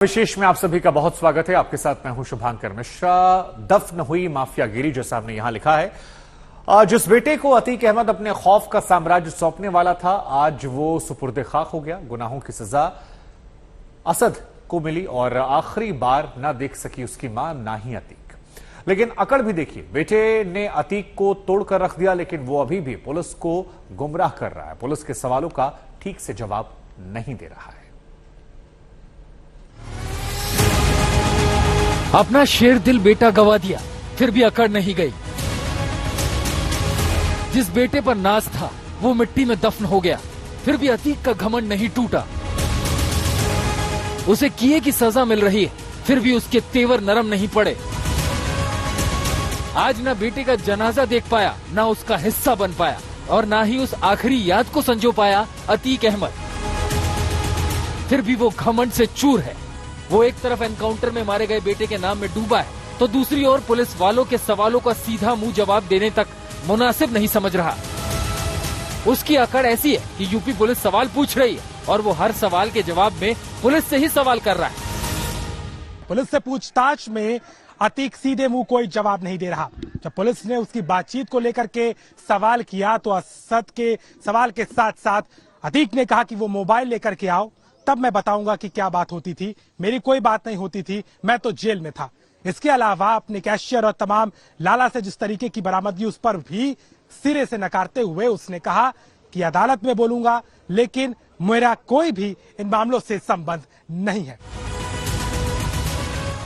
विशेष में आप सभी का बहुत स्वागत है। आपके साथ मैं हूं शुभांकर मिश्रा। दफन हुई माफियागिरी जैसा हमने यहां लिखा है। जिस बेटे को अतीक अहमद अपने खौफ का साम्राज्य सौंपने वाला था, आज वो सुपुर्दे खाक हो गया। गुनाहों की सजा असद को मिली और आखिरी बार ना देख सकी उसकी मां, ना ही अतीक। लेकिन अकड़ भी देखिए, बेटे ने अतीक को तोड़कर रख दिया, लेकिन वो अभी भी पुलिस को गुमराह कर रहा है। पुलिस के सवालों का ठीक से जवाब नहीं दे रहा है। अपना शेर दिल बेटा गवा दिया, फिर भी अकड़ नहीं गई। जिस बेटे पर नाज था वो मिट्टी में दफन हो गया, फिर भी अतीक का घमंड नहीं टूटा। उसे किए की सजा मिल रही है, फिर भी उसके तेवर नरम नहीं पड़े। आज ना बेटे का जनाजा देख पाया, ना उसका हिस्सा बन पाया और ना ही उस आखिरी याद को संजो पाया अतीक अहमद। फिर भी वो घमंड से चूर है। वो एक तरफ एनकाउंटर में मारे गए बेटे के नाम में डूबा है, तो दूसरी ओर पुलिस वालों के सवालों का सीधा मुंह जवाब देने तक मुनासिब नहीं समझ रहा। उसकी अकड़ ऐसी है कि यूपी पुलिस सवाल पूछ रही है और वो हर सवाल के जवाब में पुलिस से ही सवाल कर रहा है। पुलिस से पूछताछ में अतीक सीधे मुंह कोई जवाब नहीं दे रहा। जब पुलिस ने उसकी बातचीत को लेकर के सवाल किया तो असद के सवाल के साथ साथ अतीक ने कहा कि वो मोबाइल लेकर के आओ, तब मैं बताऊंगा कि क्या बात होती थी। मेरी कोई बात नहीं होती थी, मैं तो जेल में था। इसके अलावा अपने कैशियर और तमाम लाला से जिस तरीके की बरामदगी उस पर भी सिरे से नकारते हुए उसने कहा कि अदालत में बोलूंगा, लेकिन मेरा कोई भी इन मामलों से संबंध नहीं है।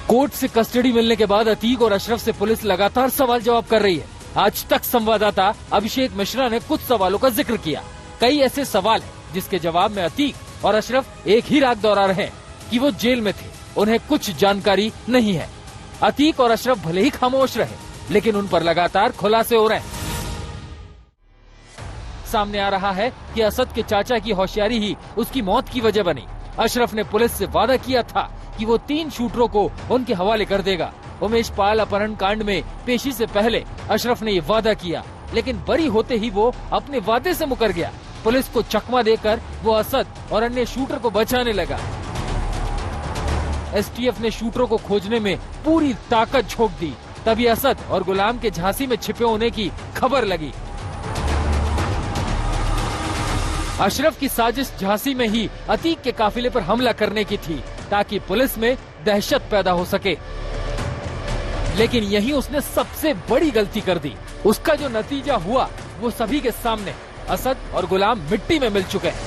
कोर्ट से कस्टडी मिलने के बाद अतीक और अशरफ से पुलिस लगातार सवाल जवाब कर रही है। आज तक संवाददाता अभिषेक मिश्रा ने कुछ सवालों का जिक्र किया। कई ऐसे सवाल हैं जिसके जवाब में अतीक और अशरफ एक ही राग दोहरा रहे हैं कि वो जेल में थे, उन्हें कुछ जानकारी नहीं है। अतीक और अशरफ भले ही खामोश रहे, लेकिन उन पर लगातार खुलासे हो रहे हैं। सामने आ रहा है कि असद के चाचा की होशियारी ही उसकी मौत की वजह बनी। अशरफ ने पुलिस से वादा किया था कि वो 3 शूटरों को उनके हवाले कर देगा। उमेश पाल अपहरण कांड में पेशी से पहले अशरफ ने ये वादा किया, लेकिन बरी होते ही वो अपने वादे से मुकर गया। पुलिस को चकमा देकर वो असद और अन्य शूटर को बचाने लगा। एसटीएफ ने शूटरों को खोजने में पूरी ताकत झोंक दी। तभी असद और गुलाम के झांसी में छिपे होने की खबर लगी। अशरफ की साजिश झांसी में ही अतीक के काफिले पर हमला करने की थी, ताकि पुलिस में दहशत पैदा हो सके। लेकिन यही उसने सबसे बड़ी गलती कर दी। उसका जो नतीजा हुआ वो सभी के सामने। असद और गुलाम मिट्टी में मिल चुके हैं।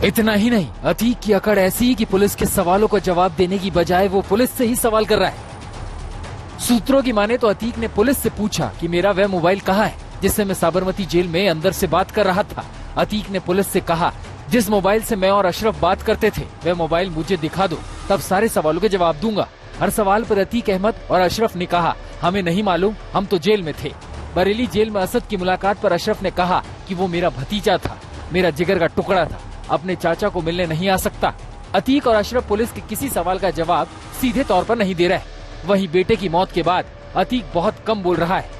इतना ही नहीं, अतीक की अकड़ ऐसी कि पुलिस के सवालों का जवाब देने की बजाय वो पुलिस से ही सवाल कर रहा है। सूत्रों की माने तो अतीक ने पुलिस से पूछा कि मेरा वह मोबाइल कहाँ है जिससे मैं साबरमती जेल में अंदर से बात कर रहा था। अतीक ने पुलिस से कहा, जिस मोबाइल से मैं और अशरफ बात करते थे वह मोबाइल मुझे दिखा दो, तब सारे सवालों के जवाब दूंगा। हर सवाल पर अतीक अहमद और अशरफ ने कहा, हमें नहीं मालूम, हम तो जेल में थे। बरेली जेल में असद की मुलाकात पर अशरफ ने कहा कि वो मेरा भतीजा था, मेरा जिगर का टुकड़ा था, अपने चाचा को मिलने नहीं आ सकता। अतीक और अशरफ पुलिस के किसी सवाल का जवाब सीधे तौर पर नहीं दे रहे। वहीं बेटे की मौत के बाद अतीक बहुत कम बोल रहा है।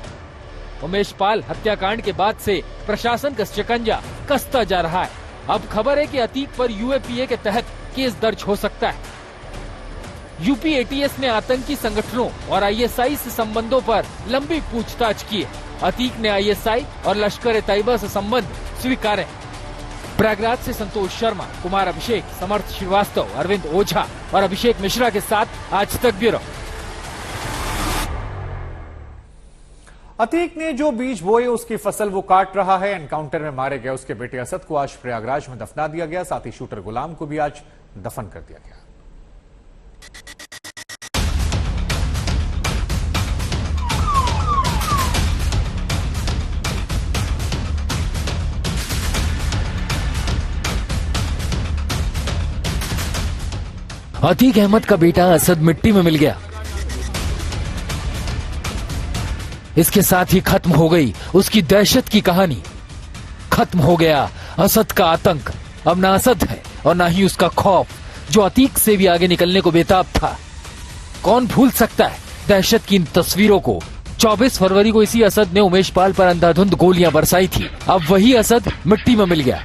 उमेश पाल हत्याकांड के बाद से प्रशासन का शिकंजा कसता जा रहा है। अब खबर है कि अतीक पर यूएपीए के तहत केस दर्ज हो सकता है। यूपी एटीएस ने आतंकी संगठनों और आईएसआई से संबंधों पर लंबी पूछताछ की है। अतीक ने आईएसआई और लश्कर-ए-तैयबा से संबंध स्वीकारे। प्रयागराज से संतोष शर्मा, कुमार अभिषेक, समर्थ श्रीवास्तव, अरविंद ओझा और अभिषेक मिश्रा के साथ आज तक ब्यूरो। अतीक ने जो बीज बोए उसकी फसल वो काट रहा है। एनकाउंटर में मारे गए उसके बेटे असद को आज प्रयागराज में दफना दिया गया। साथ ही शूटर गुलाम को भी आज दफन कर दिया गया। अतीक अहमद का बेटा असद मिट्टी में मिल गया। इसके साथ ही खत्म हो गई उसकी दहशत की कहानी। खत्म हो गया असद का आतंक। अब ना असद है और ना ही उसका खौफ, जो अतीक से भी आगे निकलने को बेताब था। कौन भूल सकता है दहशत की इन तस्वीरों को। 24 फरवरी को इसी असद ने उमेश पाल पर अंधाधुंध गोलियां बरसाई थी। अब वही असद मिट्टी में मिल गया।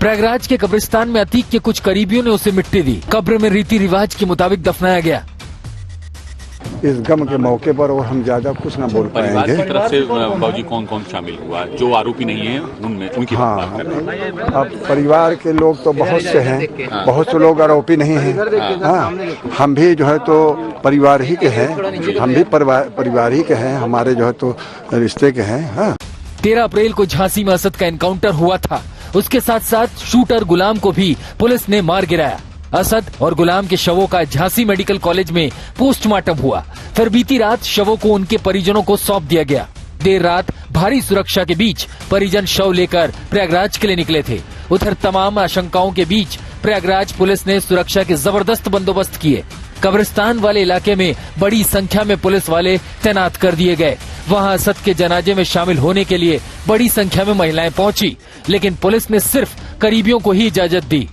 प्रयागराज के कब्रिस्तान में अतीक के कुछ करीबियों ने उसे मिट्टी दी। कब्र में रीति रिवाज के मुताबिक दफनाया गया। इस गम के मौके पर और हम ज्यादा कुछ न बोल पाएंगे। परिवार की तरफ से बाबूजी कौन कौन शामिल हुआ, जो आरोपी नहीं है उनमें, उनकी बात कर रहे हैं। अब परिवार के लोग तो बहुत से हैं, बहुत से लोग आरोपी नहीं हैं। हाँ, हम भी जो है तो परिवार ही के हैं, हम भी परिवार ही के हैं, हमारे जो है तो रिश्ते के हैं। हाँ। 13 अप्रैल को झांसी में असद का एनकाउंटर हुआ था। उसके साथ साथ शूटर गुलाम को भी पुलिस ने मार गिराया। असद और गुलाम के शवों का झांसी मेडिकल कॉलेज में पोस्टमार्टम हुआ। फिर बीती रात शवों को उनके परिजनों को सौंप दिया गया। देर रात भारी सुरक्षा के बीच परिजन शव लेकर प्रयागराज के लिए निकले थे। उधर तमाम आशंकाओं के बीच प्रयागराज पुलिस ने सुरक्षा के जबरदस्त बंदोबस्त किए। कब्रिस्तान वाले इलाके में बड़ी संख्या में पुलिस वाले तैनात कर दिए गए। वहां असद के जनाजे में शामिल होने के लिए बड़ी संख्या में महिलाएं पहुंची, लेकिन पुलिस ने सिर्फ करीबियों को ही इजाजत दी।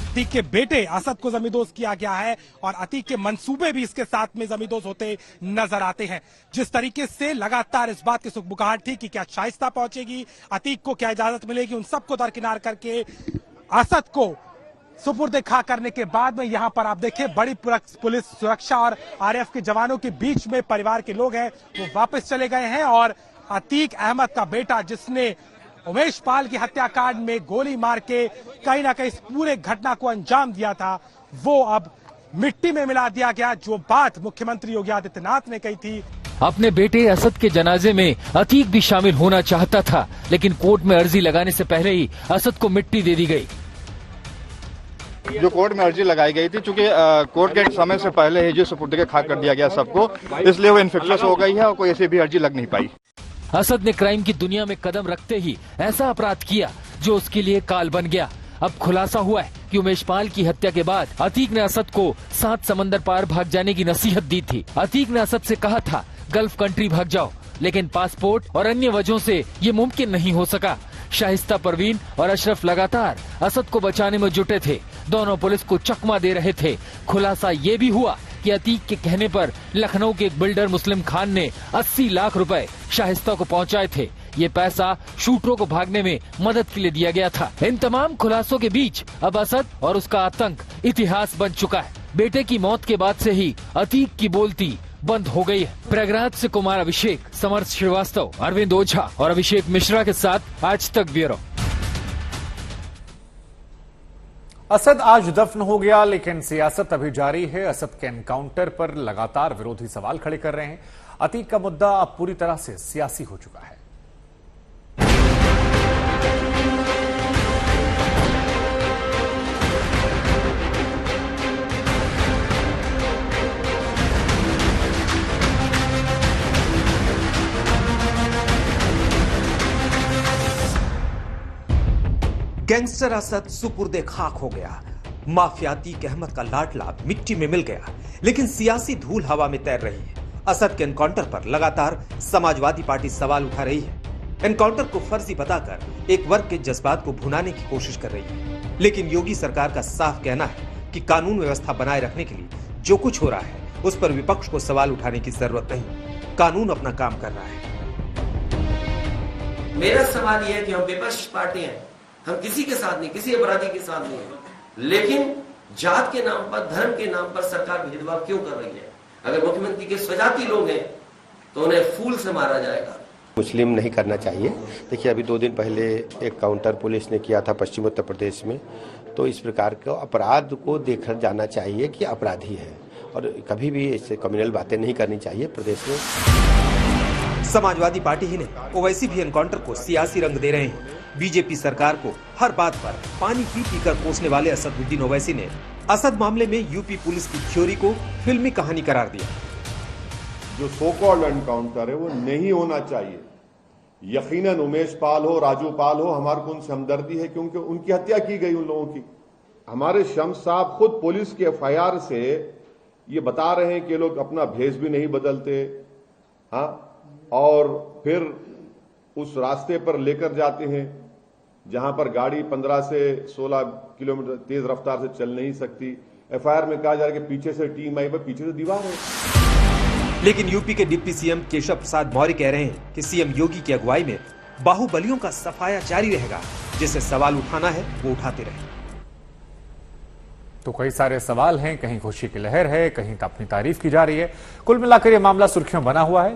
अतीक के बेटे असद को जमींदोज किया गया है और अतीक के मंसूबे भी इसके साथ में जमींदोज होते नजर आते हैं। जिस तरीके से लगातार इस बात की सुखबुगाहट थी कि क्या शाइस्ता पहुंचेगी, अतीक को क्या इजाजत मिलेगी, उन सबको दरकिनार करके असद को सुपुर्द खा करने के बाद में यहाँ पर आप देखिए बड़ी पुलिस सुरक्षा और आरएएफ के जवानों के बीच में परिवार के लोग हैं वो वापस चले गए हैं और अतीक अहमद का बेटा जिसने उमेश पाल की हत्याकांड में गोली मार के कहीं ना कहीं इस पूरे घटना को अंजाम दिया था, वो अब मिट्टी में मिला दिया गया। जो बात मुख्यमंत्री योगी आदित्यनाथ ने कही थी, अपने बेटे असद के जनाजे में अतीक भी शामिल होना चाहता था, लेकिन कोर्ट में अर्जी लगाने से पहले ही असद को मिट्टी दे दी गई। जो कोर्ट में अर्जी लगाई गई थी, चूंकि कोर्ट के समय से पहले ही जो सुपुर्दगी खा कर दिया गया सबको, इसलिए वो इन्फेक्शस हो गई है और कोई ऐसी भी अर्जी लग नहीं पाई। असद ने क्राइम की दुनिया में कदम रखते ही ऐसा अपराध किया जो उसके लिए काल बन गया। अब खुलासा हुआ है कि उमेश पाल की हत्या के बाद अतीक ने असद को 7 समंदर पार भाग जाने की नसीहत दी थी। अतीक ने असद से कहा था गल्फ कंट्री भाग जाओ, लेकिन पासपोर्ट और अन्य वजहों से ये मुमकिन नहीं हो सका। शाइस्ता परवीन और अशरफ लगातार असद को बचाने में जुटे थे। दोनों पुलिस को चकमा दे रहे थे। खुलासा ये भी हुआ कि अतीक के कहने पर लखनऊ के एक बिल्डर मुस्लिम खान ने 80 लाख रुपए शाइस्ता को पहुंचाए थे। ये पैसा शूटरों को भागने में मदद के लिए दिया गया था। इन तमाम खुलासों के बीच अब असद और उसका आतंक इतिहास बन चुका है। बेटे की मौत के बाद से ही अतीक की बोलती बंद हो गई है। प्रयागराज से कुमार अभिषेक, समर्थ श्रीवास्तव, अरविंद ओझा और अभिषेक मिश्रा के साथ आज तक ब्यूरो। असद आज दफन हो गया, लेकिन सियासत अभी जारी है। असद के एनकाउंटर पर लगातार विरोधी सवाल खड़े कर रहे हैं। अतीक का मुद्दा अब पूरी तरह से सियासी हो चुका है। गैंगस्टर असद सुपुर्दे खाक हो गया। माफिया अतीक अहमद का लाडला मिट्टी में मिल गया, लेकिन सियासी धूल हवा में तैर रही है। असद के एनकाउंटर पर लगातार समाजवादी पार्टी सवाल उठा रही है। एनकाउंटर को फर्जी बताकर एक वर्ग के जज्बात को भुनाने की कोशिश कर रही है, लेकिन योगी सरकार का साफ कहना है कि कानून व्यवस्था बनाए रखने के लिए जो कुछ हो रहा है उस पर विपक्ष को सवाल उठाने की जरूरत नहीं। कानून अपना काम कर रहा है। मेरा सवाल यह है कि हम विपक्ष पार्टी हैं, हम किसी के साथ नहीं, किसी अपराधी के साथ नहीं है, लेकिन जात के नाम पर, धर्म के नाम पर सरकार भेदभाव क्यों कर रही है? अगर मुख्यमंत्री के स्वजाती लोग हैं तो उन्हें फूल से मारा जाएगा। मुस्लिम नहीं करना चाहिए। देखिए, अभी 2 दिन पहले एक काउंटर पुलिस ने किया था पश्चिम उत्तर प्रदेश में, तो इस प्रकार के अपराध को देखा जाना चाहिए कि अपराधी है और कभी भी इससे कम्युनल बातें नहीं करनी चाहिए प्रदेश में। समाजवादी पार्टी ही नहीं, ओवैसी भी एनकाउंटर को सियासी रंग दे रहे हैं। बीजेपी सरकार को हर बात पर पानी पी पी कर कोसने वाले असदुद्दीन ओवैसी ने असद मामले में यूपी पुलिस की थ्योरी को फिल्मी कहानी करार दिया। जो सो कॉल्ड एनकाउंटर है वो नहीं होना चाहिए। यकीनन उमेश पाल हो, राजू पाल हो, हमारे को उनसे हमदर्दी है क्योंकि उनकी हत्या की गई उन लोगों की। हमारे शम्स साहब खुद पुलिस के एफआईआर से ये बता रहे हैं कि लोग अपना भेष भी नहीं बदलते, हाँ, और फिर उस रास्ते पर लेकर जाते हैं जहां पर गाड़ी 15 से 16 किलोमीटर तेज रफ्तार से चल नहीं सकती। एफआईआर में कहा जा रहा है कि पीछे से टीम आई, पीछे से दीवार है। लेकिन यूपी के डिप्टी सीएम केशव प्रसाद मौर्य कह रहे हैं कि सीएम योगी की अगुवाई में बाहुबलियों का सफाया जारी रहेगा, जिसे सवाल उठाना है वो उठाते रहे। तो कई सारे सवाल हैं, कहीं खुशी की लहर है, कहीं अपनी तारीफ की जा रही है। कुल मिलाकर यह मामला सुर्खियों बना हुआ है।